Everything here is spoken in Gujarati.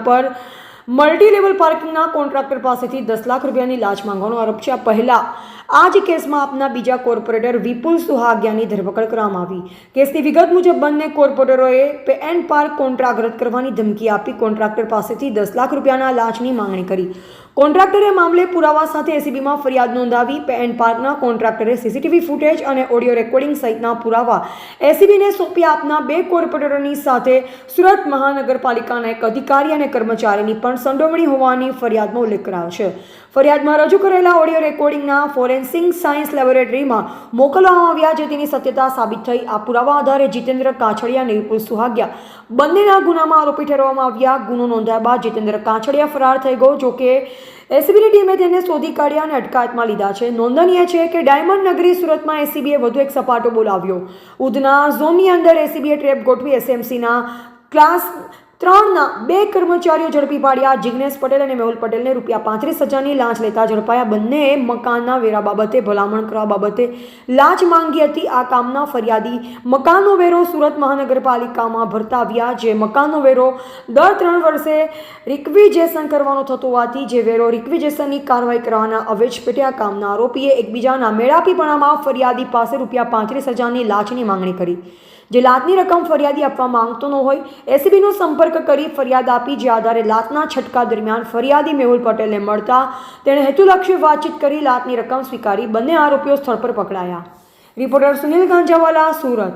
પર મલ્ટી લેવલ પાર્કિંગના કોન્ટ્રાક્ટર પાસેથી 10 લાખ રૂપિયાની લાંચ માંગવાનો આરોપ છે। આ પહેલા આ જ કેસમાં આપના બીજા કોર્પોરેટર વિપુલ સુહાગિયાની ધરપકડ કરવામાં આવી। કેસની વિગત મુજબ બંને કોર્પોરેટરોએ પે એન્ડ પાર્ક કોન્ટ્રાક્ટ રદ કરવાની ધમકી આપી કોન્ટ્રાક્ટર પાસેથી 10 લાખ રૂપિયાના લાંચની માંગણી કરી। કોન્ટ્રાક્ટરે મામલે પુરાવા સાથે એસીબીમાં ફરિયાદ નોંધાવી। પે એન્ડ પાર્કના કોન્ટ્રાક્ટરે સીસીટીવી ફૂટેજ અને ઓડિયો રેકોર્ડિંગ સહિતના પુરાવા એસીબીને સોંપી આપના બે કોર્પોરેટરોની સાથે સુરત મહાનગરપાલિકાના એક અધિકારી અને કર્મચારીની પણ સંડોવણી હોવાની ફરિયાદમાં ઉલ્લેખ કરાયો છે। ફરિયાદમાં રજૂ કરેલા ઓડિયો રેકોર્ડિંગના ફોરેન્સિક સાયન્સ લેબોરેટરીમાં મોકલવામાં આવ્યા, જે તેની સત્યતા સાબિત થઈ। આ પુરાવા આધારે જીતેન્દ્ર કાછડિયા અને વિપુલ સુહાગિયા બંનેના ગુનામાં આરોપી ઠેરવવામાં આવ્યા। ગુનો નોંધાયા બાદ જીતેન્દ્ર કાછડિયા ફરાર થઈ ગયો, જોકે એસીબીની ટીમે તેને શોધી કાઢ્યા અને અટકાયતમાં લીધા છે। નોંધનીય છે કે ડાયમંડ નગરી સુરતમાં એસીબીએ વધુ એક સપાટો બોલાવ્યો। ઉધના ઝોનની અંદર એસીબીએ ટ્રેપ ગોઠવી એસએમસીના ક્લાસ 3ના બે કર્મચારીઓ ઝડપી પાડ્યા। જિગ્નેશ પટેલ અને મેહુલ પટેલને ₹35,000ની લાંચ લેતા ઝડપાયા। બંનેએ મકાનના વેરા બાબતે ભલામણ કરવા બાબતે લાંચ માંગી હતી। આ કામના ફરિયાદી મકાનનો વેરો સુરત મહાનગરપાલિકામાં ભરતા આવ્યા, જે મકાનનો વેરો દર 3 વર્ષે રિક્વિઝેશન કરવાનો થતો હોવાથી જે વેરો રિક્વિઝેશનની કાર્યવાહી કરવાના અવેજ પેટે આ કામના આરોપીએ એકબીજાના મેળાપીપણામાં ફરિયાદી પાસે ₹35,000ની લાંચની માંગણી કરી। જે લાંચની રકમ ફરિયાદી આપવા માંગતો ન હોય એસીબીનો સંપર્ક કરી ફરિયાદ આપી, જે આધારે લાંચના છટકા દરમિયાન ફરિયાદી મેહુલ પટેલને મળતા તેણે હેતુલક્ષી વાતચીત કરી લાંચની રકમ સ્વીકારી। બંને આરોપીઓ સ્થળ પર પકડાયા। રિપોર્ટર સુનિલ ગાંજાવાલા, સુરત।